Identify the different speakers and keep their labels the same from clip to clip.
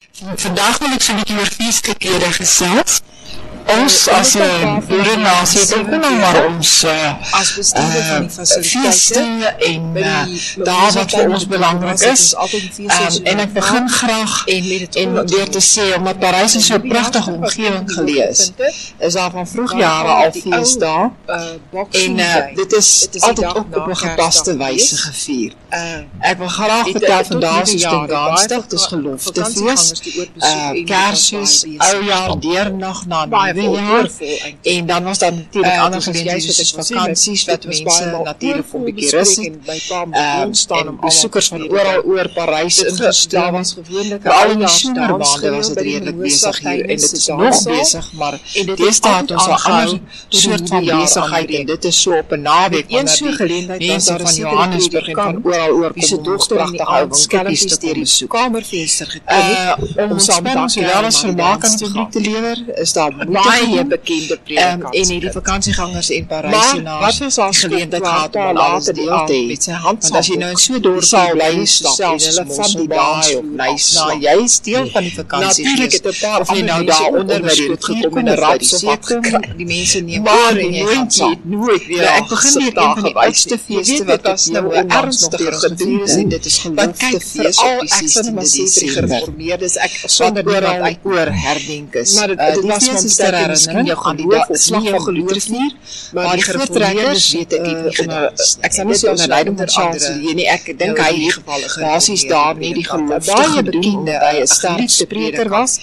Speaker 1: Vandaag wil ek so 'n bietjie oor feestelike gesels. Ons as 'n boerenasie het ook nou maar ons
Speaker 2: as bestuurder van die fasiliteite
Speaker 1: feeste en daar wat vir ons belangrik is. En ek begin graag en deur te sê, omdat Parys is so 'n pragtige omgewing geleë is daar van vroeg jare al feesdae. En dit is altyd ook op 'n gepaste wyse gevier. Ek wil graag vertel vandag is Steengansdag, dis geloftefees, Kersfees, oujaar, deernag na Nuwejaar. En dan was daar natuurlik ander geleenthede soos vakansies wat mense natuurlik vir 'n bietjie rus en besoekers van oor Parys ingestuur.
Speaker 2: Daar was gewoonlik
Speaker 1: Veral in die somermaande was dit redelik besig hier en dit is nog besig, maar deesdae het ons 'n ander soort van besigheid en dit is so op 'n naweek wanneer die mense van Johannesburg en van oor kom
Speaker 2: se dogter in die aand skelmpies te besoek. Kamervenster gekry
Speaker 1: om ontspanning sowel as vermaak aan die publiek te lewer, is daar
Speaker 2: baie bekende predikants.
Speaker 1: En hierdie vakansiegangers en Parysenaars
Speaker 2: wat is ons
Speaker 1: geleentheid gehad om later deel te hê
Speaker 2: met sy hand.
Speaker 1: Want as jy nou in so 'n dorp bly stap en hulle van die baai of nou jy is deel van die vakansie.
Speaker 2: Natuurlik het 'n paar
Speaker 1: of jy nou daaronder by die gekom en 'n raps of wat gekry. Die mense neem
Speaker 2: maar
Speaker 1: en jy gaan saam.
Speaker 2: nooit weer.
Speaker 1: Ek begin hier een van die oudste feeste wat was nou 'n ernstige gedoen is en dit is gelofte fees op die 16de Desember.
Speaker 2: Ek sonder
Speaker 1: wat uit oor herdenk is.
Speaker 2: Maar dit was
Speaker 1: fees is
Speaker 2: ter
Speaker 1: ter herinnering
Speaker 2: jou
Speaker 1: aan die slag van Gloedrivier, maar die voortrekkers weet ek nie onder ek sal nie sê onder leiding van Charles Lee nie. Ek dink hy het basies daar nie die gelofte
Speaker 2: baie
Speaker 1: bekende by 'n sterk spreker was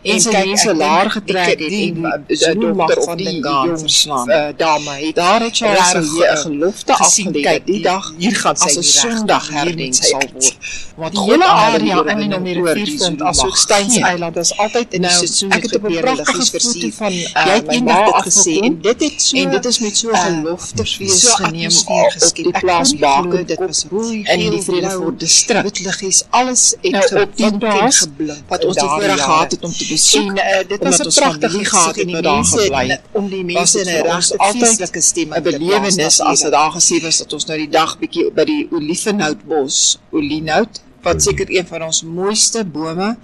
Speaker 1: en sy mense laer getrek het en die dokter van die gang verslaan.
Speaker 2: Dame het
Speaker 1: Daar het Charles Lee 'n gelofte afgelê die dag
Speaker 2: hier gaan sy
Speaker 1: as 'n Sondag herdenk sal word.
Speaker 2: Want
Speaker 1: die
Speaker 2: die
Speaker 1: hele
Speaker 2: hele
Speaker 1: area
Speaker 2: area
Speaker 1: in
Speaker 2: in
Speaker 1: en om die
Speaker 2: die
Speaker 1: rivierfront as ook Steynseiland is altyd in die seisoen
Speaker 2: ek het op 'n pragtige foto van
Speaker 1: jy het
Speaker 2: my
Speaker 1: eendag
Speaker 2: ma
Speaker 1: dit
Speaker 2: afgesê
Speaker 1: gesê
Speaker 2: en dit het so
Speaker 1: en dit is met so 'n geloftefees
Speaker 2: so
Speaker 1: geneem
Speaker 2: atmosfeer
Speaker 1: op
Speaker 2: geskep.
Speaker 1: die
Speaker 2: Ek
Speaker 1: plaas
Speaker 2: kon nie glo
Speaker 1: Baken.
Speaker 2: dit was rooi,
Speaker 1: in die
Speaker 2: geel,
Speaker 1: Vredefort distrik.
Speaker 2: Witliggies, alles het
Speaker 1: Nou, op die plaas
Speaker 2: geblink
Speaker 1: wat ons die voorreg gehad het om te besoek.
Speaker 2: En dit was
Speaker 1: omdat
Speaker 2: 'n
Speaker 1: ons
Speaker 2: pragtige
Speaker 1: familie gehad het wat daar gebly.
Speaker 2: om die
Speaker 1: Was
Speaker 2: mense
Speaker 1: dit
Speaker 2: in 'n
Speaker 1: vir ons
Speaker 2: regte
Speaker 1: altyd
Speaker 2: feestelike stemming
Speaker 1: 'n belewenis as dit daar gesê was dat ons nou die dag bietjie by die Oliefenhoutbos, Olienhout, wat seker een van ons mooiste bome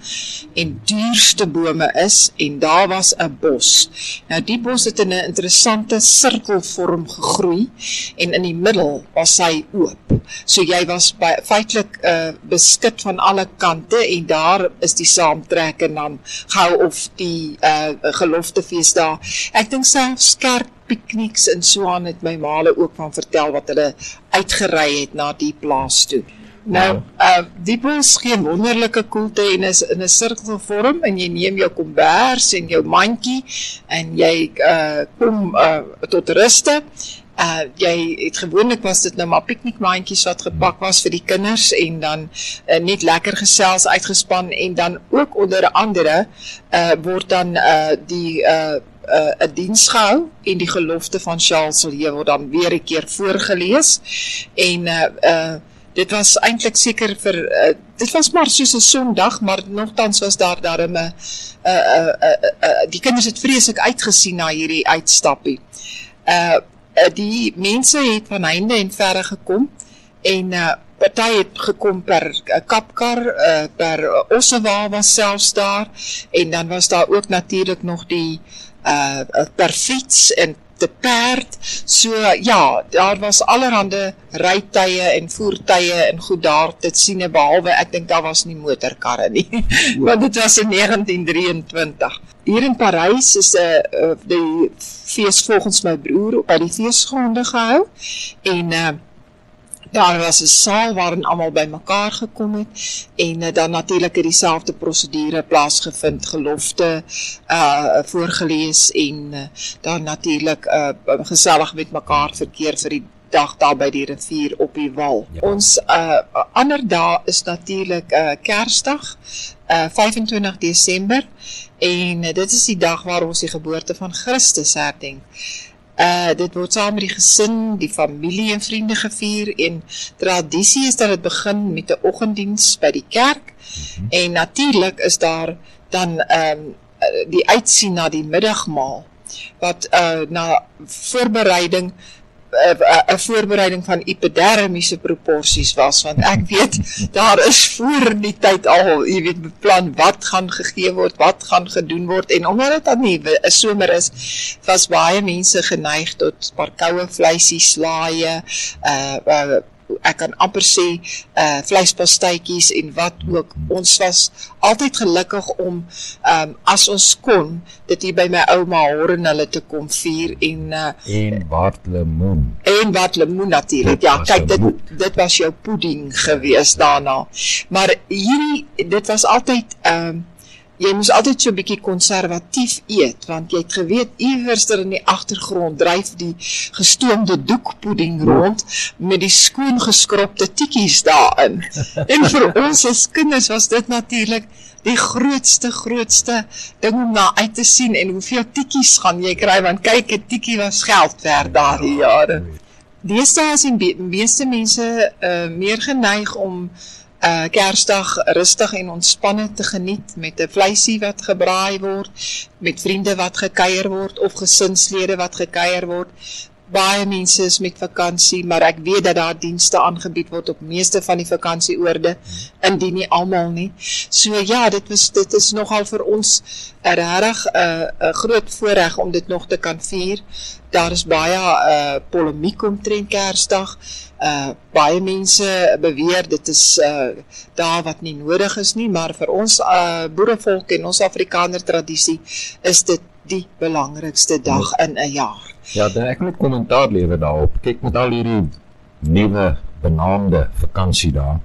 Speaker 1: en duurste bome is, en daar was 'n bos. Nou die bos het in 'n interessante sirkelvorm gegroei en in die middel was hy oop. So jy was feitelik beskut van alle kante en daar is die saamtrek en dan gehou of die geloftefees daar. Ek dink selfs kerkpiknieks en so aan het my maale ook van vertel wat hulle uitgery het na die plaas toe. Nou, die bos gee wonderlike koelte en is in 'n sirkelvorm en jy neem jou kombers en jou mandjie en jy kom tot ruste. Jy het gewoonlik was dit nou maar piknikmandjies wat gepak was vir die kinders en dan net lekker gesels uitgespan en dan ook onder andere word dan die 'n diens gehou en die gelofte van Charles Lee word dan weer 'n keer voorgelees en dit was eintlik seker vir dit was maar soos 'n Sondag, maar nogtans was daar darem die kinders het vreeslik uitgesien na hierdie uitstappie. Die mense het van heinde en verre gekom en party het gekom per kapkar, per ossewa was selfs daar en dan was daar ook natuurlik nog die per fiets en te perd. So ja, daar was allerhande rytye en voertuie en goed daar te sien, behalwe ek dink daar was nie motorkarre nie, want dit was in 1923. Hier in Parys is die fees volgens my broer by die feesgronde gehou en daar was 'n saal waarin almal bymekaar gekom het en dan natuurlik het dieselfde prosedure plaasgevind, gelofte voorgelees en dan natuurlik gesellig met mekaar verkeer vir die dag daar by die rivier op die wal. Ons ander dag is natuurlik Kersdag, 25 Desember en dit is die dag waar ons die geboorte van Christus herdenk. Dit word saam met die gesin, die familie en vriende gevier en tradisie is dat dit begin met 'n oggenddiens by die kerk en natuurlik is daar dan die uitsien na die middagmaal wat na voorbereiding 'n voorbereiding van epidermiese proporsies was, want ek weet, daar is voor die tyd al, jy weet, beplan wat gaan gegee word, wat gaan gedoen word, en omdat dit dan nie 'n somer is, was baie mense geneig tot paar koue vleisie, slaaie, ek kan amper sê, vleispastytjies en wat ook. Ons was altyd gelukkig om, as ons kon, dit hier by my ouma Horren hulle te kom vier,
Speaker 3: en wat lemoen.
Speaker 1: En wat lemoen natuurlijk, ja, kyk, dit was jou pudding gewees daarna. Maar dit was altyd, jy moes altyd so 'n bietjie konservatief eet, want jy het geweet, iewers in die agtergrond dryf die gestoomde doekpudding rond, met die skoon geskropte tikkies daarin. En vir ons as kinders was dit natuurlik die grootste ding om na uit te sien, en hoeveel tikkies gaan jy kry, want kyk, 'n tikkie was geld werd daardie jare. Deesdae is die meeste mense meer geneig om Kersdag rustig en ontspanne te geniet met 'n vleisie wat gebraai word, met vriende wat gekuier word, of gesinslede wat gekuier word. Baie mense is met vakansie, maar ek weet dat daar dienste aangebied word op meeste van die vakansieoorde, indien nie almal nie. So ja, dit is nogal vir ons regtig 'n groot voorreg om dit nog te kan vier. Daar is baie polemiek omtrent Kersdag. Baie mense beweer dit is daar wat nie nodig is nie, maar vir ons boerevolk en ons Afrikaner tradisie is dit die belangrikste dag in 'n jaar.
Speaker 3: Ja, ek moet kommentaar lewer daarop. Kyk, met al hierdie nuwe benaamde vakansiedae,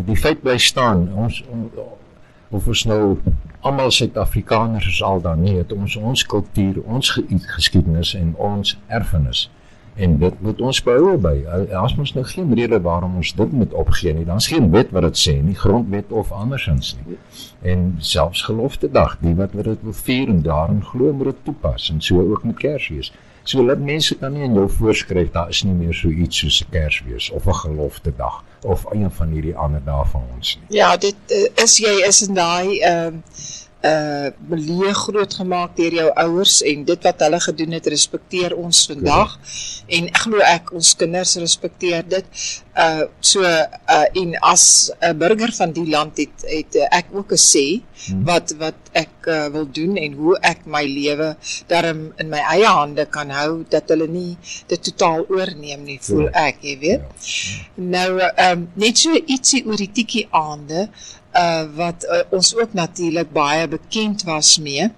Speaker 3: die feit bly staan, of ons nou almal Suid-Afrikaners is al dan nie, het ons kultuur, ons geskiedenis en ons erfenis. En dit moet ons behou by. As ons nou geen rede waarom ons dit moet opgee nie, dan is geen wet wat dit sê nie, grondwet of andersins nie. En selfs geloftedag, die wat dit wil vier en daarin glo moet dit toepas, en so ook met Kersfees. So dat mense kan nie in jou voorskryf, daar is nie meer so iets soos 'n Kersfees, of 'n geloftedag, of een van hierdie ander dae van ons nie.
Speaker 1: Ja, dit jy is in daai beleef grootgemaak deur jou ouers, en dit wat hulle gedoen het, respekteer ons vandag, en glo ek, ons kinders respekteer dit, en as 'n burger van die land het ek ook 'n sê, wat ek wil doen, en hoe ek my lewe daarom in my eie hande kan hou, dat hulle nie dit totaal oorneem nie, voel ek, jy weet. Nou, net so ietsie oor die tikkie aande, wat ons ook natuurlik baie bekend was mee,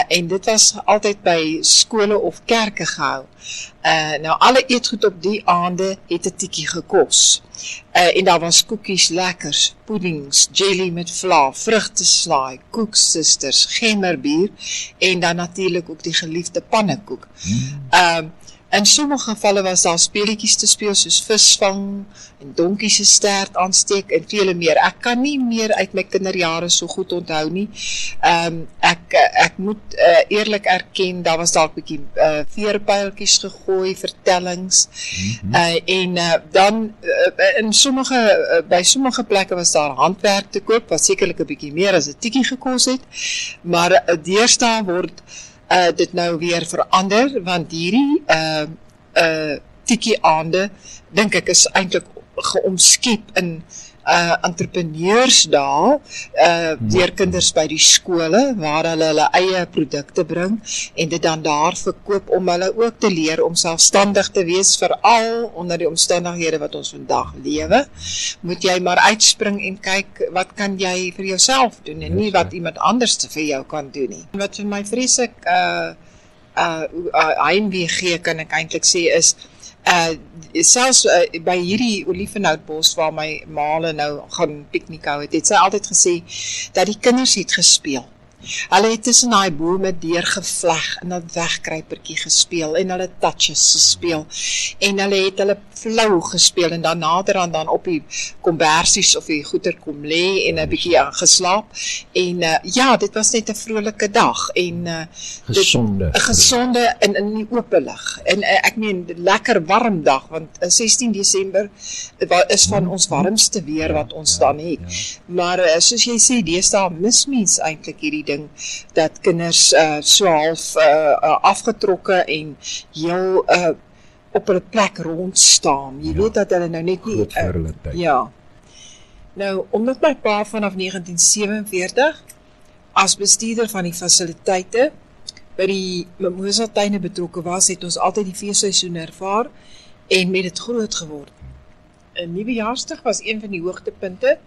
Speaker 1: en dit was altyd by skole of kerke gehou. Nou, alle eetgoed op die aande het 'n tikkie gekos. En daar was koekies lekkers, puddings, jelly met vla, vrugteslaai, koeksisters, gemmerbier, en dan natuurlik ook die geliefde pannekoek. In sommige gevalle was daar speletjies te speel, soos visvang, en donkie se stert aansteek, en vele meer. Ek kan nie meer uit my kinderjare so goed onthou nie. Ek moet eerlik erken, daar was dalk 'n bietjie veerpyltjies gegooi, vertellings, en dan by sommige plekke was daar handwerk te koop, wat sekerlik 'n bietjie meer as 'n tikkie gekos het, maar deesdae word dit nou weer verander, want hierdie tikkie aande, dink ek, is eintlik geomskep in entrepreneursdae, deur kinders by die skole, waar hulle eie produkte bring, en dit dan daar verkoop, om hulle ook te leer om selfstandig te wees, veral onder die omstandighede wat ons vandag lewe. Moet jy maar uitspring en kyk, wat kan jy vir jouself doen, en nie wat iemand anders vir jou kan doen nie. Wat vir my vreeslik heimwee gee, kan ek eintlik sê, is selfs by hierdie oliefenhoutbos waar my maale nou gaan piknik hou het sy altyd gesê dat die kinders het gespeel. Hulle het tussen daai bome deurgevleg en 'n wegkruipertjie gespeel, en hulle touches gespeel, en hulle het hulle flou gespeel, en dan naderhand dan op die kombersies of die goeder kom lê en 'n bietjie geslaap, en ja, dit was net 'n vrolike dag, en gesonde en in die oop lig, en ek meen lekker warm dag, want 16 Desember is van ons warmste weer wat ons dan het, maar soos jy sê, deesdae mis mens eintlik hierdie ding, dat kinders so half afgetrokke en heel op 'n plek rond staan. Jy weet dat hulle nou net nie
Speaker 3: Groot vir hulle tyd.
Speaker 1: ja. Nou, omdat my pa vanaf 1947 as bestuurder van die fasiliteite by die Mimosa tuine betrokke was, het ons altyd die feesseisoen ervaar en met dit groot geword. 'n Nuwejaarsdag was een van die hoogtepunte,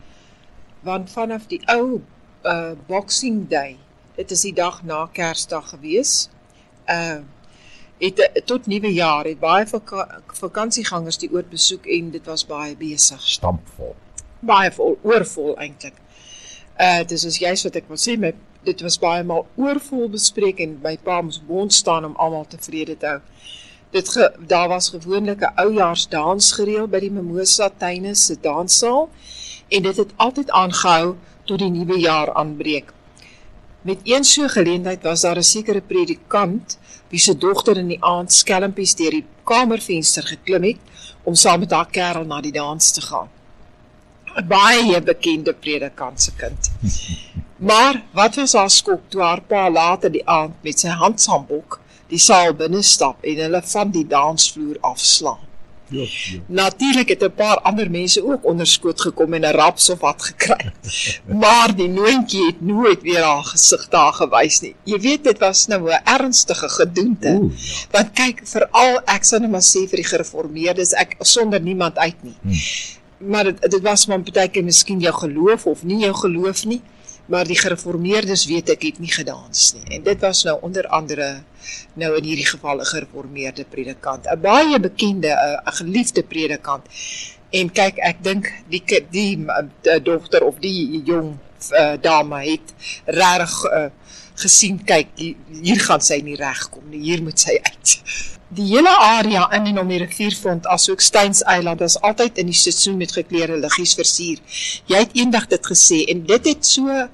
Speaker 1: want vanaf die ou Boxing Day, dit is die dag na Kersdag gewees, tot nuwe jaar het baie vakansiegangers die oord besoek en dit was baie besig.
Speaker 3: Stampvol.
Speaker 1: Baie vol, oorvol eintlik. Dis is juist wat ek wil sê, dit was baie maal oorvol bespreek en my pa moes bond staan om almal tevrede te hou. Daar was gewoonlik 'n oujaarsdans gereël by die Mimosa tuine se danssaal en dit het altyd aangehou tot die nuwe jaar aanbreek. Met een so geleentheid was daar 'n sekere predikant wie se dogter in die aand skelmpies deur die kamervenster geklim het om saam met haar kerel na die dans te gaan. 'n Baie bekende predikant se kind. Maar wat was haar skok toe haar pa later die aand met sy handsaambok die saal binne stap en hulle van die dansvloer afslaan.
Speaker 3: Ja.
Speaker 1: Natuurlik het 'n paar ander mense ook onderskoot gekom en 'n raps of wat gekry. Maar die noontjie het nooit weer haar gesig daar gewys nie. Jy weet, dit was nou 'n ernstige gedoente. Want kyk, veral ek sou net maar sê vir die gereformeerdes, ek sonder niemand uit nie. Maar dit was maar partykeer miskien jou geloof of nie jou geloof nie, maar die gereformeerdes weet ek het nie gedans nie. En dit was nou onder andere nou in hierdie geval 'n gereformeerde predikant, 'n baie bekende, 'n geliefde predikant. En kyk, ek dink die dogter of die jong dame het regtig gesien, kyk, hier gaan sy nie regkom nie, hier moet sy uit. Die hele area in en om die rivierfront, asook Steins-eiland, is altyd in die seisoen met gekleurde liggies versier. Jy het eendag dit gesê, en dit het so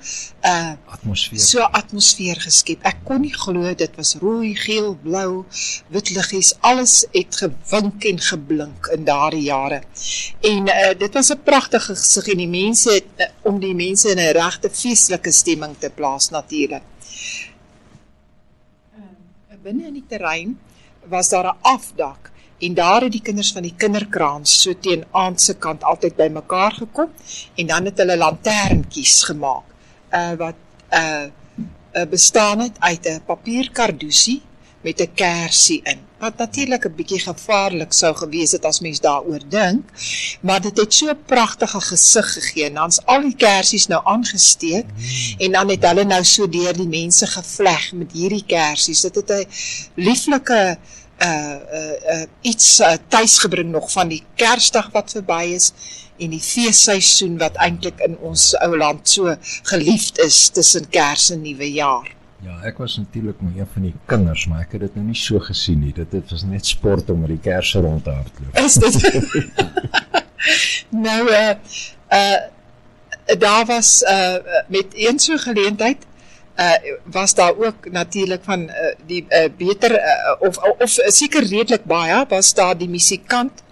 Speaker 1: atmosfeer geskep. Ek kon nie glo, dit was rooi, geel, blou, wit liggies, alles het gewink en geblink in daardie jare. En dit was 'n pragtige gesig en die mense om die mense in 'n regte feestelike stemming te plaas natuurlik. Binne in die terrein was daar 'n afdak en daar het die kinders van die kinderkraans so teen aand se kant altyd bymekaar gekom en dan het hulle lanternkies gemaak wat bestaan het uit 'n papierkardoesie met 'n kersie in, wat natuurlik 'n bietjie gevaarlik sou gewees het as mens daaroor dink, maar dit het so 'n pragtige gesig gegee en dan's al die kersies nou aangesteek en dan het hulle nou so deur die mense gevleg met hierdie kersies. Dit het 'n lieflike iets tuisgebring nog van die Kersdag wat verby is en die feesseisoen wat eintlik in ons ou land so geliefd is tussen Kers en Nuwe Jaar.
Speaker 3: Ja, ek was natuurlik maar een van die kinders, maar ek het dit nou nie so gesien nie. Dit was net sport om met die kersse rond te hardloop.
Speaker 1: Is dit? Nou, daar was met een so geleentheid, was daar ook natuurlik van die beter, of seker redelik baie, was daar die musikant,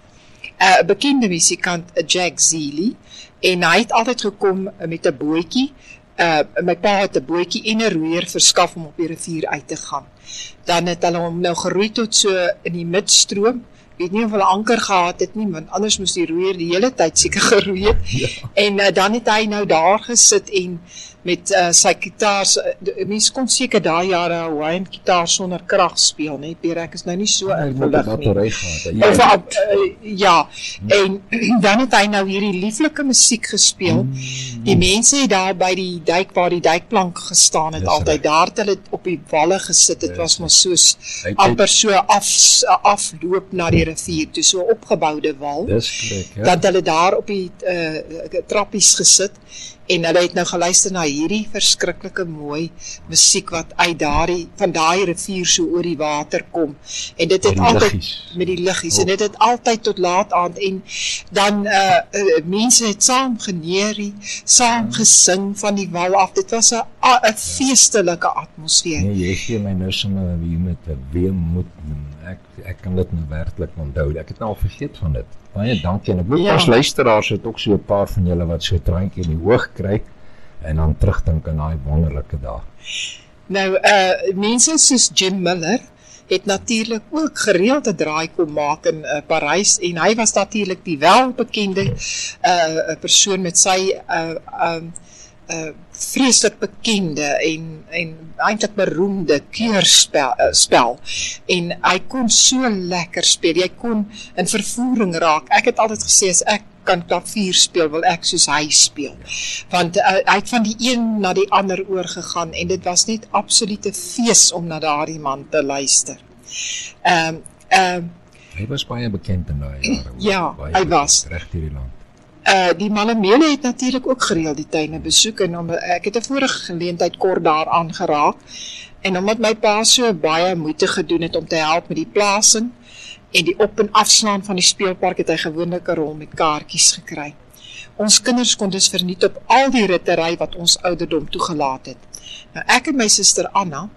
Speaker 1: bekende musikant Jack Zealy, en hy het altyd gekom met 'n bootjie. My pa het 'n bootjie en 'n roeier verskaf om op die rivier uit te gaan. Dan het hulle hom nou geroei tot so in die midstroom. Ek weet nie of hulle anker gehad het nie, want anders moes die roeier die hele tyd seker geroei het. Ja. En dan het hy nou daar gesit en met sy gitaar, mense kon seker daai jare Hawaiian gitaar sonder krag speel, nee, ek is nou nie so ingelig nie. Ja, en dan het hy nou hierdie lieflike musiek gespeel. Die mense het daar by die dijk, waar die dijkplank gestaan het, altyd daar het hulle op die walle gesit, dit was maar soos amper so afloop na die rivier, toe so opgeboude wal. Dat hulle daar op die trappies gesit, en hulle het nou geluister na hierdie verskriklike mooi musiek wat uit van daai rivier so oor die water kom. En dit het altyd met die liggies, en dit het altyd tot laat aand, en dan mense het saam geneerie, saam gesing van die wal af. Dit was 'n feestelike atmosfeer.
Speaker 3: Nee, jy gee my nou sommer hier met 'n weemoed. Ek kan dit nou werklik onthou. Ek het nou al vergeet van dit. Baie dankie. En ek hoop ons luisteraars het ook so 'n paar van julle wat so 'n traantjie in die oog kry en dan terugdink aan daai wonderlike dae.
Speaker 1: Nou, mense soos Jim Miller het natuurlik ook gereeld 'n draai kom maak in Parys en hy was natuurlik die welbekende persoon met sy vreeslik bekende en eintlik beroemde keurspel en hy kon so lekker speel, jy kon in vervoering raak. Ek het altyd gesê as ek kan klavier speel, wil ek soos hy speel, want hy het van die een na die ander oorgegaan en dit was net absolute fees om na daardie man te luister.
Speaker 3: Hy was baie bekend in daai jare.
Speaker 1: Ja, hy was
Speaker 3: reg deur die land.
Speaker 1: Die Malemele het natuurlik ook gereeld die tuine besoek en ek het 'n vorige geleentheid kort daaraan geraak en omdat my pa so baie moeite gedoen het om te help met die plasing en die op- en afslaan van die speelpark het hy gewoonlik 'n rol met kaartjies gekry. Ons kinders kon dus verniet op al die rittery wat ons ouderdom toegelaat het. Nou ek en my suster Anna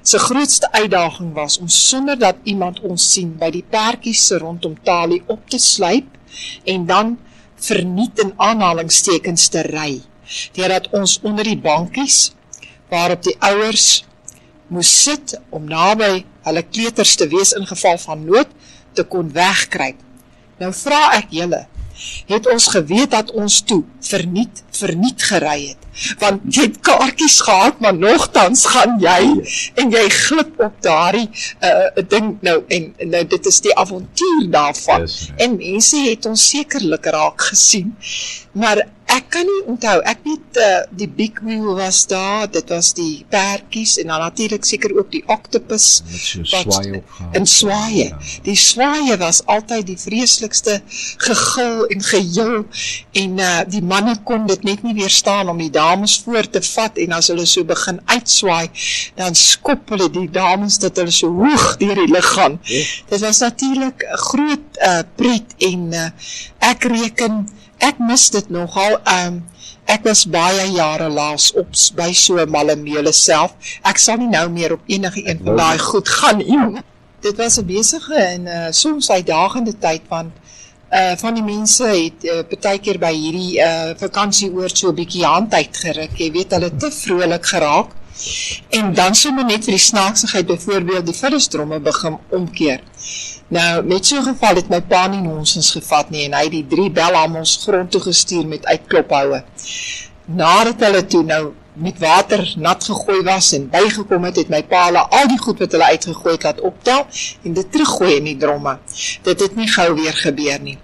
Speaker 1: se grootste uitdaging was om sonder dat iemand ons sien by die perdjies se rondom talie op te sluip en dan verniet in aanhalingstekens te ry, deurdat ons onder die bankies, waarop die ouers moes sit om naby hulle kleuters te wees in geval van nood, te kon wegkruip. Nou vra ek julle, het ons geweet dat ons toe verniet gery het, want jy het kaartjies gehad, maar nogtans gaan jy en jy glip op daardie ding nou, en nou dit is die avontuur daarvan, yes, en mense het ons sekerlik raak gesien, maar ek kan nie onthou, ek weet die Big Wheel was daar, dit was die perdjies en dan natuurlik seker ook die octopus en swaaie. Die swaaie was altyd die vreeslikste gegil en gejil en die manne kon dit net nie weerstaan om die dames voor te vat en as hulle so begin uitswaai, dan skop hulle die dames dat hulle so hoog deur die lug gaan. Dit was natuurlik 'n groot pret en ek mis dit nogal, ek was baie jare laas op by so Malemele self, ek sal nie nou meer op enige een van daai goed gaan nie. Dit was 'n besige en soms uitdagende tyd, want van die mense het partykeer by hierdie vakansieoord so 'n bietjie hand uitgeruk, jy weet, hulle te vrolik geraak, en dan sommer net vir die snaaksigheid byvoorbeeld die vullisdromme begin omkeer. Nou, met so 'n geval het my pa nie nonsens gevat nie en hy het die 3 belhammels grond toe gestuur met uitklophoue. Nadat hulle toe nou met water nat gegooi was en bygekom het my pa hulle al die goed wat hulle uitgegooi het laat optel en dit teruggooi in die dromme. Dit het nie gou weer gebeur nie.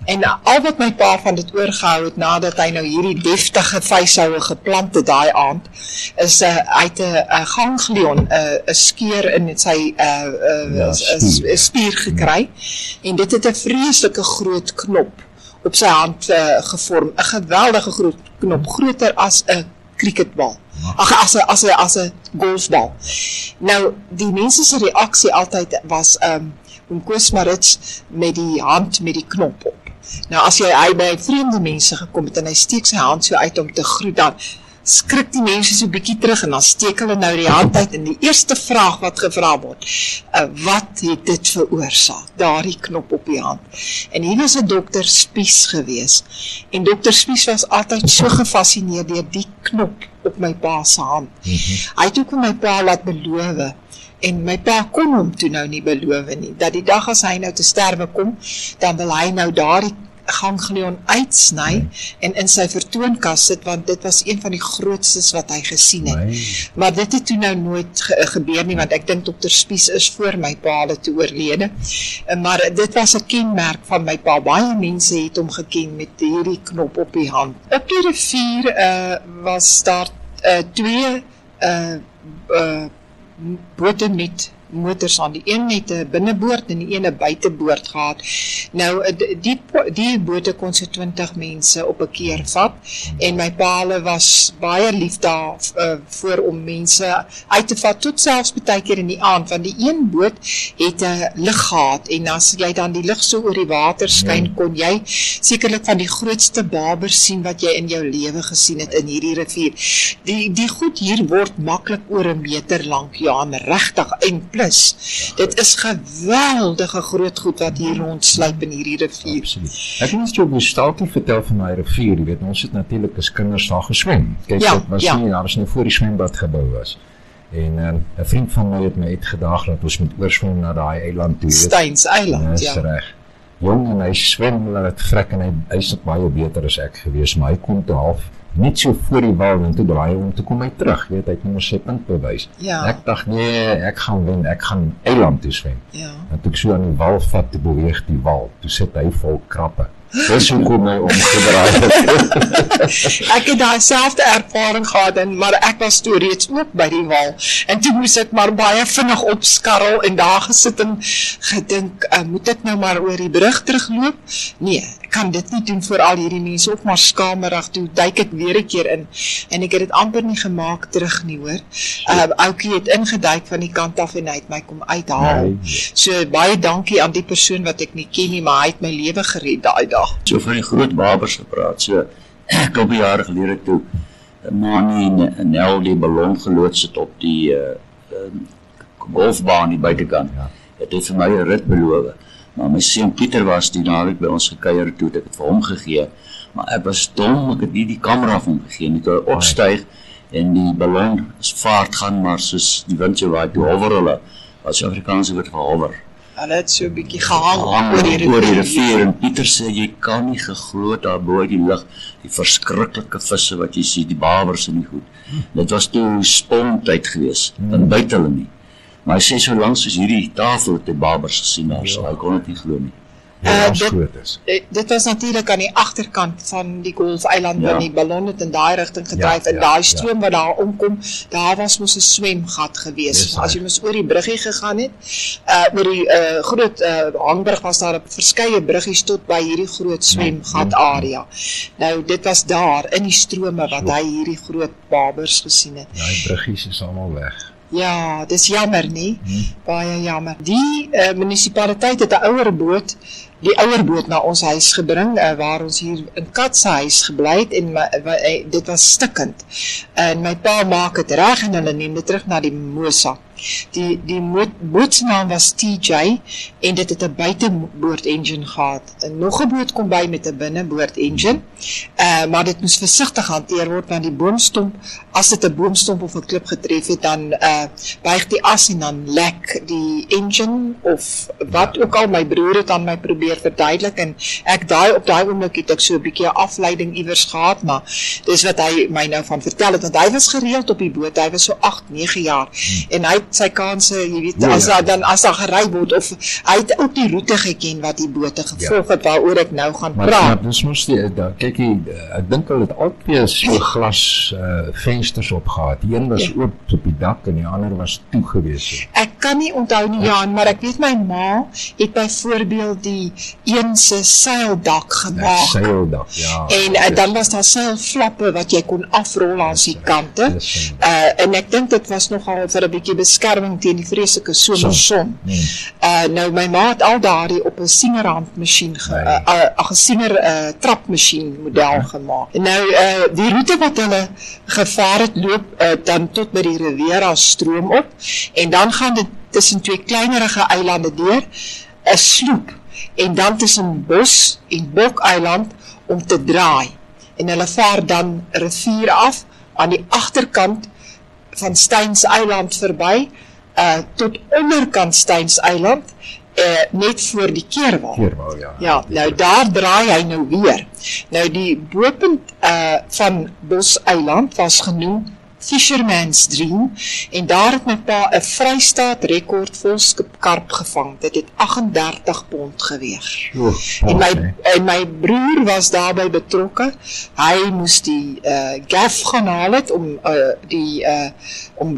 Speaker 1: En al wat my pa van dit oorgehou het nadat hy nou hierdie deftige vyshoue geplant het daai aand, is hy het 'n ganglion, 'n skeur in sy spier gekry en dit het 'n vreeslike groot knop op sy hand gevorm, 'n geweldige groot knop, groter as 'n cricketbal, as 'n golfbal. Nou, die mense se reaksie altyd was om Koos Marits met die hand met die knop op. Nou, as hy by vreemde mense gekom het en hy steek sy hand so uit om te groet, dan skrik die mense so bietjie terug en dan steek hulle nou die hand uit en die eerste vraag wat gevra word, wat het dit veroorsaak, daardie knop op die hand. En hier was 'n dokter Spies gewees en dokter Spies was altyd so gefascineer deur die knop op my pa se hand. Hy het ook my pa laat beloof en my pa kon hom toe nou nie beloof nie, dat die dag as hy nou te sterwe kom, dan wil hy nou daardie ganglion uitsny en in sy vertoonkas sit, want dit was een van die grootstes wat hy gesien het. Maar dit het toe nou nooit gebeur nie, want ek dink dokter Spies is voor my pa te oorlede. Maar dit was 'n kenmerk van my pa. Baie mense het hom geken met hierdie knop op die hand. Op die rivier was daar 2 bote met motors aan. Die een het 'n binneboord en die een 'n buiteboord gehad. Nou, die bote kon so 20 mense op 'n keer vat en my pa was baie lief daarvoor om mense uit te vat, tot selfs baie keer in die aand, want die een boot het 'n lig gehad en as jy dan die lig so oor die water skyn, kon jy sekerlik van die grootste babers sien wat jy in jou lewe gesien het in hierdie rivier. Die goed hier word maklik oor 1 meter lank, ja, en regtig, en plus, dit is geweldige groot goed wat hier rondsluip in hierdie rivier.
Speaker 3: Absoluut. Ek moet jou 'n staaltjie vertel van daai rivier, jy weet, ons het natuurlik as kinders daar geswem. Kyk, dit was nie, daar was nie voor die swembad gebou was. En 'n vriend van my het my uitgedaag dat ons moet oorswem na daai eiland toe.
Speaker 1: Steins Eiland,
Speaker 3: Dis
Speaker 1: ja.
Speaker 3: reg. Jong en hy swem, hulle het vrek en hy is nog baie beter as ek gewees, maar hy kom te half net so voor die wal en toe draai om toe kom hy terug, weet hy het nou sy punt bewys.
Speaker 1: Ja.
Speaker 3: Ek dacht nee, ek gaan wen, ek gaan eiland toe swem.
Speaker 1: Ja.
Speaker 3: En toe ek so aan die wal vat, toe beweeg die wal, toe sit hy vol krappe. Dis hoekom hy omgedraai het.
Speaker 1: Ek het daai selfde ervaring gehad, maar ek was toe reeds ook by die wal. En toe moes ek maar baie vinnig opskarrel en daar gesit en gedink, moet ek nou maar oor die brug terugloop? Nee, ek kan dit nie doen vir al hierdie mense, of maar skamerig, toe duik ek weer 'n keer in, en ek het dit amper nie gemaak terug nie, hoor. Oukie het ingeduik van die kant af en hy het my kom uithaal.
Speaker 3: Nee.
Speaker 1: So baie dankie aan die persoon wat ek nie ken nie, maar hy het my lewe gered daai dag.
Speaker 4: So van die groot babers gepraat, so klompe jare gelede toe Mani en Nel die ballon geloods het op die golfbaan die buitekant.
Speaker 3: Ja.
Speaker 4: Het het vir my 'n rit beloof. Maar my seun Pieter was die naweek by ons gekuier toe, ek het vir hom gegee. Maar ek was dom, ek het nie die kamera vir hom gegee nie. Toe hy opstyg en die ballon vaart gaan, maar soos die wind so waai, toe hover hulle, as Afrikaanse woord vir hover.
Speaker 1: Hulle het so 'n bietjie gehang
Speaker 4: Oor die rivier, en Pieter sê, jy kan nie geglo daar bo die lug, die verskriklike visse wat jy sien, die babers en die goed. Dit was toe spontyd gewees, dan buite hulle nie. Maar hy sê, so langs soos hierdie tafel het die babers gesien daar, so hy kon het nie glo nie.
Speaker 3: Ja, ons
Speaker 1: dit-
Speaker 3: groot is.
Speaker 1: Dit was natuurlik aan die agterkant van die golfeiland,
Speaker 4: Ja.
Speaker 1: waar die ballon het in daai rigting gedryf, en
Speaker 3: ja,
Speaker 1: daai stroom wat daar omkom, daar was mos 'n swemgat gewees.
Speaker 3: Dis
Speaker 1: As jy
Speaker 3: reg.
Speaker 1: mos oor die bruggie gegaan het, oor die groot hangbrug was daar verskeie bruggies tot by hierdie groot swemgat area. Nou dit was daar in die strome wat hy hierdie groot babers gesien het.
Speaker 3: Ja, die bruggies is almal weg.
Speaker 1: Ja, dis jammer nie, baie jammer. Die munisipaliteit het 'n ouer boot na ons huis gebring, waar ons hier in Kat se huis gebly het, en dit was stikkend. En my pa maak dit reg en hulle neem dit terug na die Mosa. Die boot se naam was TJ en dit het 'n buiteboord engine gehad. En nog 'n boot kom by met 'n binneboord engine, maar dit moes versigtig hanteer word, want die boomstomp, as dit 'n boomstomp of 'n klip getref het, dan buig die as en dan lek die engine of wat ook al. My broer het aan my probeer verduidelik, en ek op daai oomblik het ek so 'n bietjie 'n afleiding iewers gehad, maar dis wat hy my nou van vertel het, want hy was gereeld op die boot, hy was so 8, 9 jaar, en hy het sy kanse, jy weet, as daar gery word, of hy het ook die roete geken wat die bote gevolg het, waaroor ek nou gaan
Speaker 3: Maar
Speaker 1: praat.
Speaker 3: dis mos die, kyk jy, ek dink hulle het albei so glas vensters opgehad. Die een was oop op die dak en die ander was toe gewees.
Speaker 1: Ek kan nie onthou nie, Jan, maar ek weet my ma het byvoorbeeld die een se seildak gemaak.
Speaker 3: Seildak, ja.
Speaker 1: En dan was daar seilflappe wat jy kon afrol langs die kante.
Speaker 3: Dis
Speaker 1: En ek dink dit was nogal vir 'n bietjie beskerming teen die vreeslike somerson. Nou my ma het al daardie op 'n singerhandmasjien, 'n singer trapmasjien model gemaak. En nou die roete wat hulle gevaar het, loop dan tot by die Riviera stroom op, en dan gaan dit tussen twee kleinerige eilande deur, 'n sloep, en dan tussen Bos en Bok eiland om te draai. En hulle vaar dan rivier af aan die agterkant van Steins Eiland verby, tot onderkant Steins Eiland, net voor die keerwal.
Speaker 3: Keerwal, ja.
Speaker 1: Ja, nou daar draai hy nou weer. Nou die bopunt van Bos Eiland was genoem Fisherman's Dream, en daar het my pa 'n Vrystaat rekord volskip karp gevang. Dit het 38 pond geweg. En my broer was daarbey betrokke. Hy moes die gaff gaan haal het om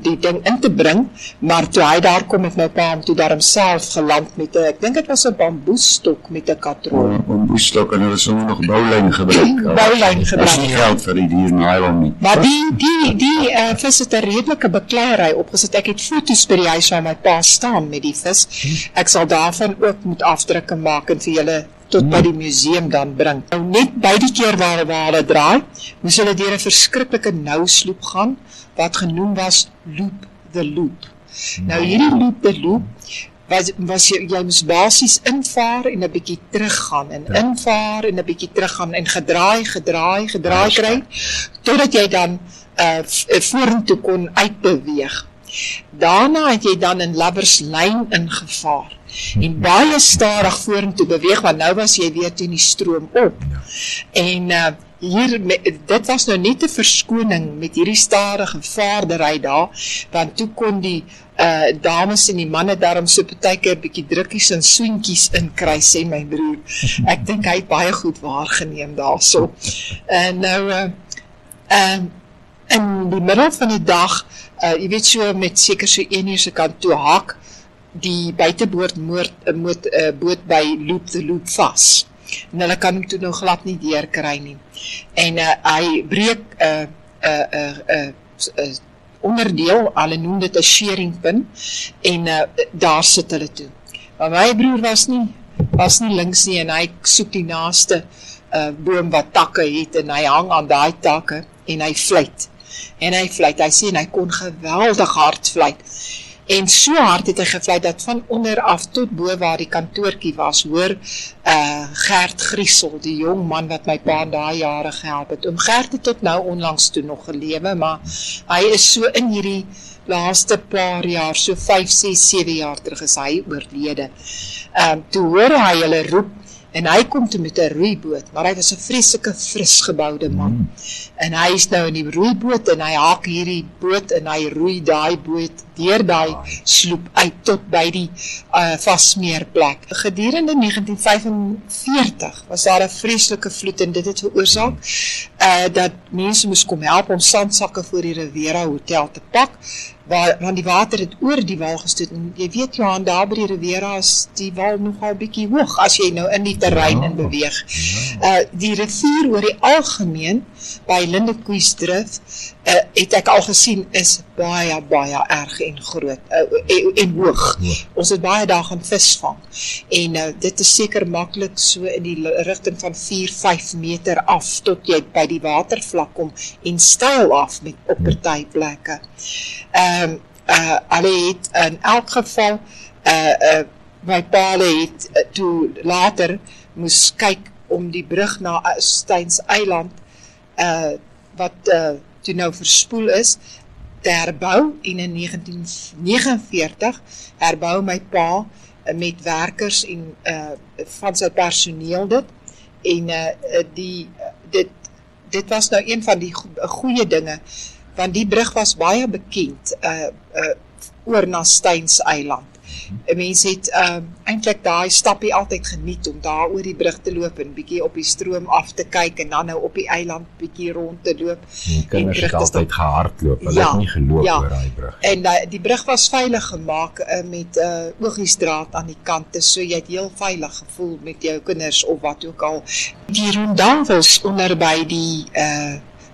Speaker 1: die ding in te bring, maar toe hy daar kom met my pa, toe daar homself geland met 'n, ek dink dit was 'n bamboestok met 'n katrol.
Speaker 4: Bamboestok, en hulle sommer nog boulyn gebruik.
Speaker 1: Boulyn gebruik.
Speaker 4: Daar is nie geld vir die dier nylon nie.
Speaker 1: Maar die vis het 'n redelike bekleierery opgesit. Ek het foto's by die huis waar my pa staan met die vis. Ek sal daarvan ook moet afdrukke maak en vir julle tot by die museum dan bring. Nou net by die keer waar hulle draai, moes hulle deur 'n verskriklike nousloop gaan, wat genoem was Loop the Loop. Nou hierdie Loop the Loop was jy moes basies invaar en 'n bietjie teruggaan, en invaar en 'n bietjie teruggaan, en gedraai kry, totdat jy dan vorentoe kon uitbeweeg. Daarna het jy dan in Lovers Lane ingevaar en baie stadig vorentoe beweeg, want nou was jy weer teen die stroom op. En dit was nou net 'n verskoning met hierdie stadige vaardery daar, want toe kon die dames en die manne daarom so partykeer bietjie drukkies en swinkies inkry, sê my broer. Ek dink hy het baie goed waargeneem daarso. En nou in die middel van die dag, jy weet so met seker so 1 uur se kant toe haak die buiteboord boot by Loop the Loop vas. En hulle kan hom toe nou glad nie deurkry nie. En hy breek onderdeel, hulle noem dit 'n shearing pin, en daar sit hulle toe. Maar my broer was nie links nie, en hy soek die naaste boom wat takke het, en hy hang aan daai takke, en hy fluit. Hy sê, en hy kon geweldig hard fluit. En so hard het hy gefluit, dat van onder af tot bo waar die kantoortjie was, hoor Gert Griesel, die jong man wat my pa in daai jare gehelp het. Gert het tot nou onlangs toe nog gelewe, maar hy is so in hierdie laaste paar jaar, so 5, 6, 7 jaar terug is hy oorlede. Toe hoor hy hulle roep, en hy kom toe met 'n roeiboot, maar hy was 'n vreeslike fris geboude man. En hy is nou in die roeiboot, en hy haak hierdie boot, en hy roei daai boot deur daai sloep uit tot by die vassmeerplek. Gedurende 1945 was daar 'n vreeslike vloed, en dit het veroorsaak dat mense moes kom help om sandsakke voor die Riviera Hotel te pak, want die water het oor die wal gestoot, en jy weet Johan, daar by die Riviera is die wal nogal bietjie hoog, as jy nou in die terrein in beweeg. Die rivier oor die algemeen, by Lindekoeisdrif, het ek al gesien, is baie, baie erg en groot, en hoog. Ons het baie daar gaan visvang, en dit is seker maklik so in die rigting van 4-5 meter af, tot jy by die watervlak kom, en styl af met op party plekke. Hulle het in elk geval, my pa het toe later moes kyk om die brug na Steins Eiland, wat toe nou verspoel is, te herbou, en in 1949 herbou my pa met werkers en van sy personeel dit, en dit was nou een van die goeie dinge, want die brug was baie bekend oor na Steins Eiland. Mense het eintlik daai stappie altyd geniet om daar oor die brug te loop en bietjie op die stroom af te kyk en dan nou op die eiland bietjie rond te loop.
Speaker 3: Die kinders het altyd gehardloop, hulle het nie geloop oor daai brug.
Speaker 1: En die brug was veilig gemaak met oogiesdraad aan die kante, so jy het heel veilig gevoel met jou kinders of wat ook al. Die rondavels onder by die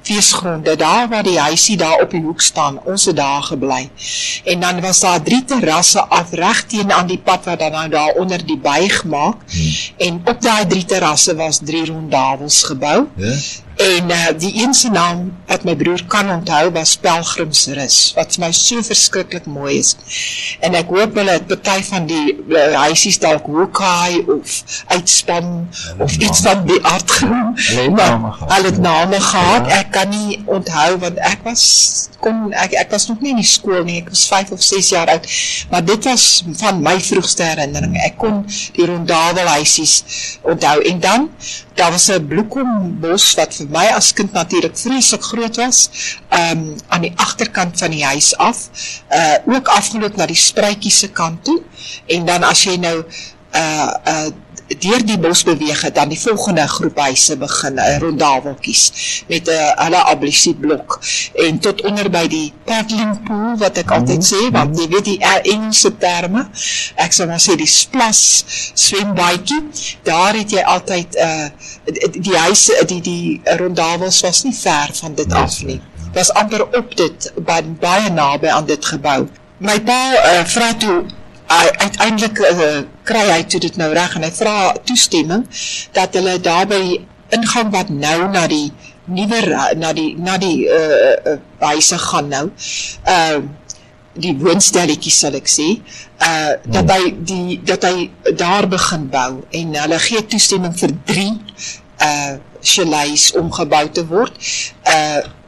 Speaker 1: feesgronde, daar waar die huisie daar op die hoek staan, ons het daar gebly. En dan was daar 3 terrasse af, reg teen aan die pad wat dan nou daar onder die buig maak, en op daai 3 terrasse was 3 rondavels gebou, en die een se naam wat my broer kan onthou was Pelgrimsrus, wat my so verskriklik mooi is, en ek hoop hulle het party van die huisies dalk Hawkeye of Uitspan of iets van die aard genoem, maar hulle het name gehad, ek kan nie onthou, want ek was nog nie in die skool nie, ek was 5 of 6 jaar oud, maar dit was van my vroegste herinnering, ek kon die rondavelhuisies onthou, en dan, daar was 'n bloekombos wat vir my as kind natuurlik vreeslik groot was, aan die agterkant van die huis af, ook afgeloop na die spruitjies se kant toe, en dan as jy nou deur die bos beweeg het, dan die volgende groep huise begin, rondaveltjies, met hulle ablisieblok, en tot onder by die paddling pool, wat ek altyd sê, want jy weet die Engelse terme, ek sal maar sê die splas swembaadjie, daar het jy altyd, die huise, die rondavels was nie ver van dit af nie, was amper op dit, baie naby aan dit gebou. My pa vra toe, uiteindelik kry hy toe dit nou reg, en hy vra toestemming, dat hulle daar by die ingang wat nou na die nuwe, na die huise gaan nou, die woonstelletjies sal ek sê, dat hy daar begin bou, en hulle gee toestemming vir 3 chalets om gebou te word,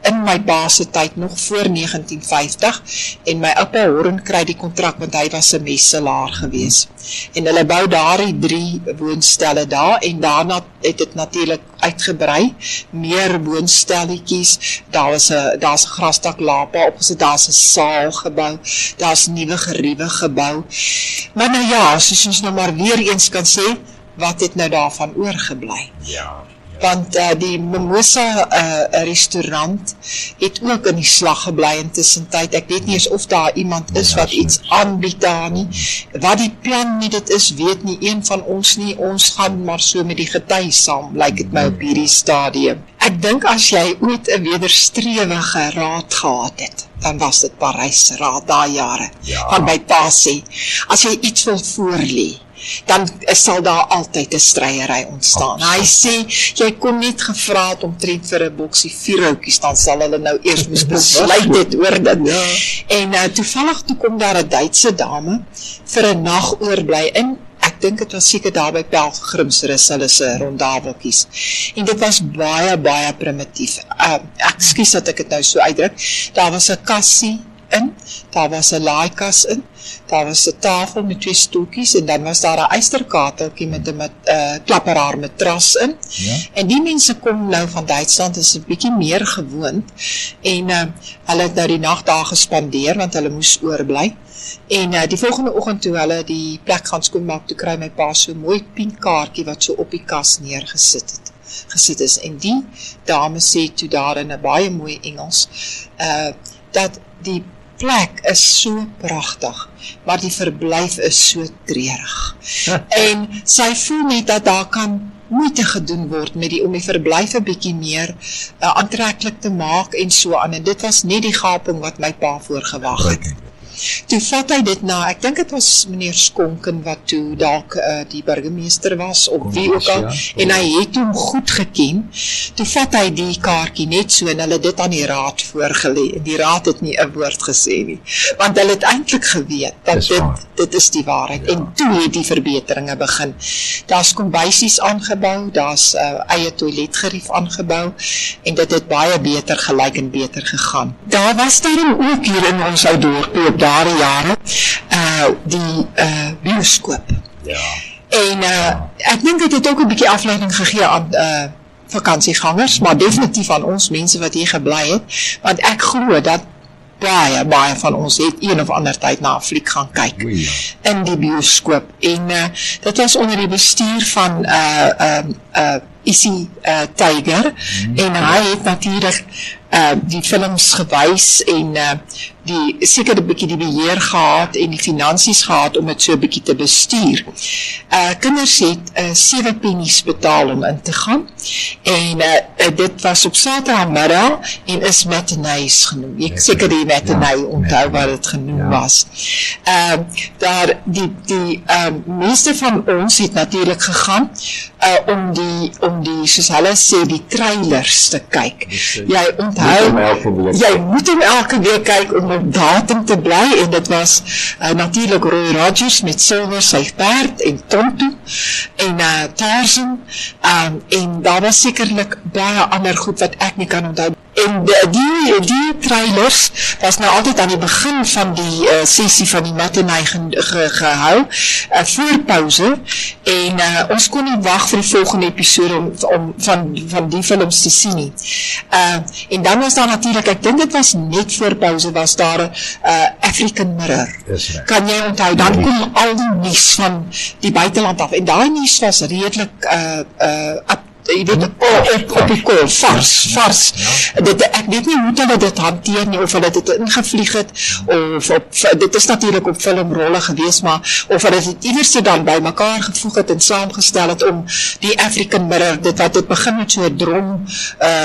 Speaker 1: in my pa se tyd nog voor 1950 en my oupa Horn kry die kontrak want hy was 'n messelaar gewees. En hulle bou daardie 3 woonstelle daar en daarna het dit natuurlik uitgebrei, meer woonstelletjies, daar's 'n grasdak lapa opgesit, daar's 'n saal gebou, daar's nuwe geriewe gebou. Maar nou ja, soos ons nou maar weer eens kan sê, wat het nou daarvan oorgebly?
Speaker 3: Ja.
Speaker 1: Want die Mimosa restaurant het ook in die slag gebly intussen tyd. Ek weet nie eens of daar iemand is wat iets aanbied daar nie. Wat die plan nie dit is, weet nie een van ons nie. Ons gaan maar so met die gety saam, lyk dit my op hierdie stadium. Ek dink as jy ooit 'n wederstrewige raad gehad het, dan was dit Parys raad daai jare. Van my pa sê, as jy iets wil voorlê, dan sal daar altyd 'n stryery ontstaan. Hy sê, jy kon net gevra het omtrent vir 'n boksie vierhoutjies, dan sal hulle nou eers moes besluit het oor dit. Ja. En toevallig toe kom daar 'n Duitse dame vir 'n nag oorbly in. Ek dink dit was seker daar by Pelgrimsrus, hulle se rondaweltjies. En dit was baie, baie primitief. Ekskuus dat ek dit nou so uitdruk. Daar was 'n kassie in, daar was 'n laaikas in, daar was 'n tafel met 2 stoeltjies en dan was daar 'n ysterkateltjie met 'n klapperaar matras in. Ja. En die mense kom nou van Duitsland, is 'n bietjie meer gewoond en hulle het nou die nag daar gespandeer want hulle moes oorbly. En die volgende oggend toe hulle die plek gaan skoonmaak, toe kry my pa so 'n mooi pinkkaartjie wat so op die kas neergesit is. En die dame sê toe daar in 'n baie mooi Engels, dat die plek is so pragtig, maar die verblyf is so treurig. En sy voel net dat daar kan moeite gedoen word om die verblyf 'n bietjie meer aantreklik te maak en so aan. En dit was net die gaping wat my pa voorgewag het. Toe vat hy dit na, ek dink dit was meneer Skonken wat toe dalk die burgemeester was, of wie ook al, en hy het hom goed geken. Toe vat hy die kaartjie net so en hulle dit aan die raad voorgelê, en die raad het nie 'n woord gesê nie, want hulle het eintlik geweet, dat dit is die waarheid, ja. En toe het die verbeteringe begin. Daar's kombuisies aangebou, daar's eie toiletgerief aangebou, en dit het baie beter gelyk en beter gegaan. Daar was daarom ook hier in ons ou dorpie op daardie jare, die bioskoop. Ja. En ek dink dit het ook 'n bietjie afleiding gegee aan vakansiegangers, maar definitief aan ons mense wat hier gebly het, want ek glo dat baie van ons het een of ander tyd na 'n fliek gaan kyk in die bioskoop. En dit was onder die bestuur van Issy Tiger, en hy het natuurlik die films gewys en die seker 'n bietjie die beheer gehad en die finansies gehad om dit so 'n bietjie te bestuur. Kinders het 7 pennies betaal om in te gaan, en dit was op Saterdagmiddag en is matinees genoem. Ek seker die matinee onthou wat dit genoem was. Daar die meeste van ons het natuurlik gegaan om die soos hulle sê, die trailers te kyk. Jy onthou, jy moet hom elke week kyk om op datum te bly, en dit was natuurlik Roy Rogers met Silver, sy perd, en Tonto, en Tarzan, en daar was sekerlik baie ander goed wat ek nie kan onthou. En die trailers was nou altyd aan die begin van die sessie van die matinee gehou, voor pauze, en ons kon nie wag vir die volgende episode om van die films te sien nie. En dan was daar natuurlik, ek dink dit was net voor pauze, was daar African Mirror. Kan jy onthou, dan kom al die nuus van die buiteland af, en daai nuus was redelik jy weet, op die kool, vars. Ek weet nie hoe hulle dit hanteer nie, of hulle dit ingevlieg het, of dit is natuurlijk op filmrolle gewees, maar of hulle dit iewers dan by mekaar gevoeg het en saamgestel het om die African Mirror, wat het begin met so'n drom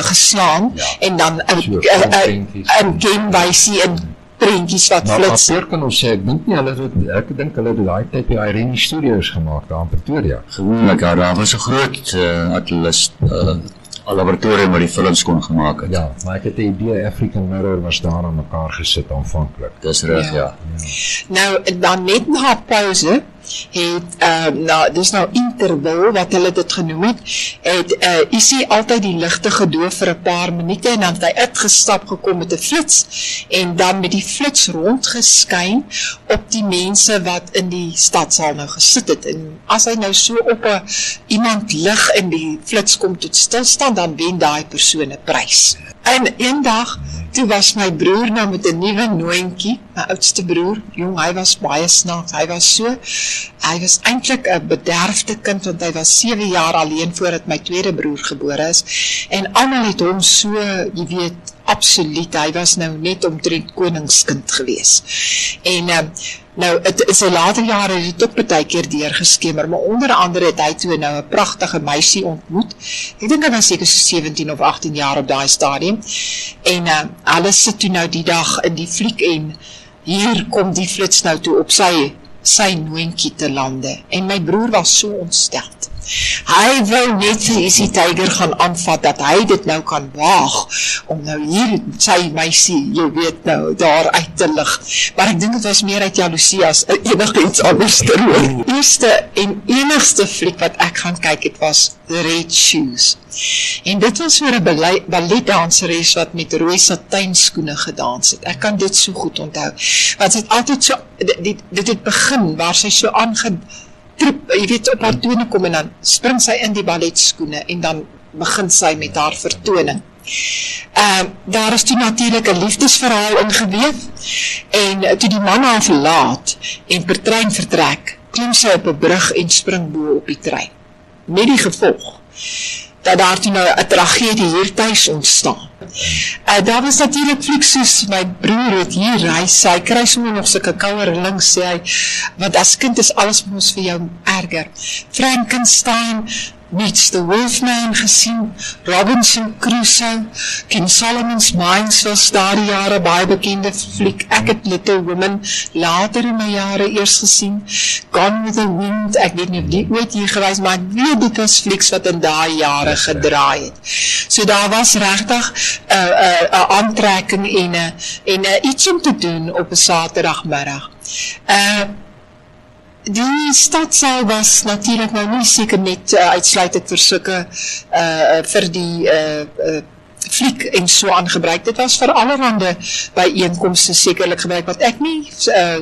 Speaker 1: geslaan, en dan een gamewysie en prentjies wat flits.
Speaker 3: Maar kan ons sê, ek dink hulle het daai tyd by Irene Studios gemaakt, daar in Pretoria.
Speaker 4: Gewoonlik, ja, daar was 'n groot atlas laboratorium waar die films kon gemaak het.
Speaker 3: Ja, maar ek het die idee, African Mirror was daar aan mekaar gesit aanvanklik.
Speaker 4: Dis reg, ja.
Speaker 1: Nou, dan net na pauze, dis nou interval wat hulle dit genoem het Isie altyd die ligte gedoof vir 'n paar minute en dan het hy uitgestap gekom met 'n flits en dan met die flits rondgeskyn op die mense wat in die stadsaal nou gesit het. En as hy nou so op iemand lig en die flits kom tot stilstand, dan wen daai persoon 'n prys. En eendag, toe was my broer nou met 'n nuwe noontjie, my oudste broer, jong, hy was baie snaaks, hy was eintlik 'n bederfde kind, want hy was 7 jaar alleen voordat my tweede broer gebore is, en almal het hom so, jy weet, absoluut, hy was nou net omtrent koningskind gewees. En nou, in sy later jare het dit ook baie keer deurgeskemer, maar onder andere het hy toe nou 'n pragtige meisie ontmoet. Ek dink hy was seker so 17 of 18 jaar op daai stadium. En hulle sit toe nou die dag in die fliek en hier kom die flits nou toe op sy noontjie te lande. En my broer was so ontstel. Hy wou net vir Isie Tiger gaan aanvat, dat hy dit nou kan waag, om nou hier sy meisie, jy weet nou, daar uit te lig. Maar ek dink het was meer uit jaloesie as enigiets anders te hoor. Eerste en enigste fliek wat ek gaan kyk het was The Red Shoes. En dit was vir 'n balletdanseres wat met rooi satijnskoene gedans het. Ek kan dit so goed onthou. Want sy het altyd so, dit het begin, waar sy so jy weet, op haar tone kom en dan spring sy in die balletskoene en dan begin sy met haar vertoning. Daar is toe natuurlijk 'n liefdesverhaal ingeweef en toe die man haar verlaat en per trein vertrek, klim sy op 'n brug en spring bo op die trein. Met die gevolg dat daar toe nou 'n tragedie hier thuis ontstaan. Daar was natuurlijk flieks soos my broer het hier reis, hy kry sommer nog sulke koue rillings, sê hy, want as kind is alles mos vir jou erger. Frankenstein, Meets the Wolfman gesien, Robinson Crusoe, King Solomon's Mines was daardie jare baie bekende fliek, ek het Little Women later in my jare eers gesien, Gone with the Wind, ek weet nie of die ooit hier gewees, maar ek weet dit was flieks wat in daai jare gedraai het. So daar was regtig 'n aantrekking en iets om te doen op 'n Saterdagmiddag. Die stadsaal was natuurlijk nou nie seker net uitsluitend vir sulke, vir die fliek en so aangebruik. Dit was vir allerhande byeenkomste sekerlik gebruik, wat ek nie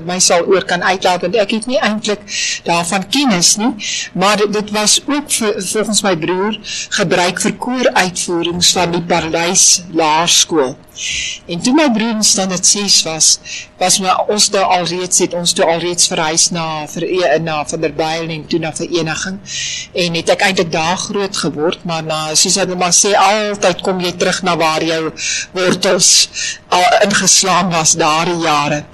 Speaker 1: my sal oor kan uitlaat, want ek het nie eintlik daarvan kennis nie, maar dit was ook volgens my broer gebruik vir kooruitvoerings van die Paradys Laerskool. En toe my broer in standaard 6 was ons toe alreeds verhuis na Vanderbijl en toe na Vereniging, en het ek eintlik daar groot geword, maar soos hy maar sê, altyd kom jy terug na waar jou wortels al ingeslaan was daardie jare.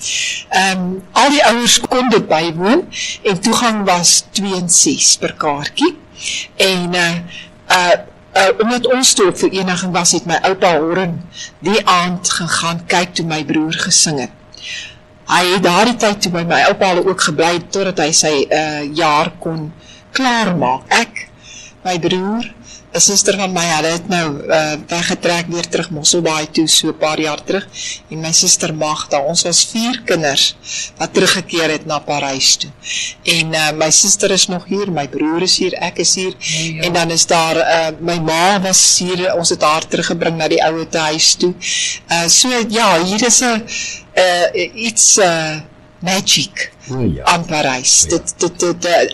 Speaker 1: Al die ouers kon dit bywoon, en toegang was 2.6 per kaartjie, en omdat ons toe op Vereniging was, het my oupa Horren die aand gegaan kyk toe my broer gesing het. Hy het daardie tyd toe by my oupa ook gebly, totdat hy sy jaar kon klaarmaak. Ek, my broer, 'n suster van my, hulle het nou weggetrek weer terug Mosselbaai toe, so 'n paar jaar terug, en my suster Magda, ons was 4 kinders wat teruggekeer het na Parys toe. En my suster is nog hier, my broer is hier, ek is hier, en dan is daar, my ma was hier, ons het haar teruggebring na die oude huis toe. So ja, hier is iets magic aan Parys.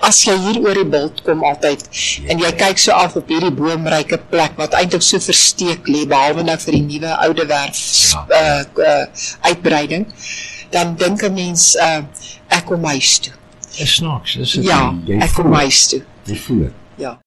Speaker 1: As jy hier oor die bult kom altyd, en jy kyk so af op hierdie boomryke plek, wat eintlik so versteek lê, behalwe nou vir die nuwe oude werf uitbreiding, dan dink 'n mens, ek kom huis toe.
Speaker 3: Is snaaks, is dit?
Speaker 1: Ja, ek kom huis toe.
Speaker 3: Jy voel het.
Speaker 1: Ja.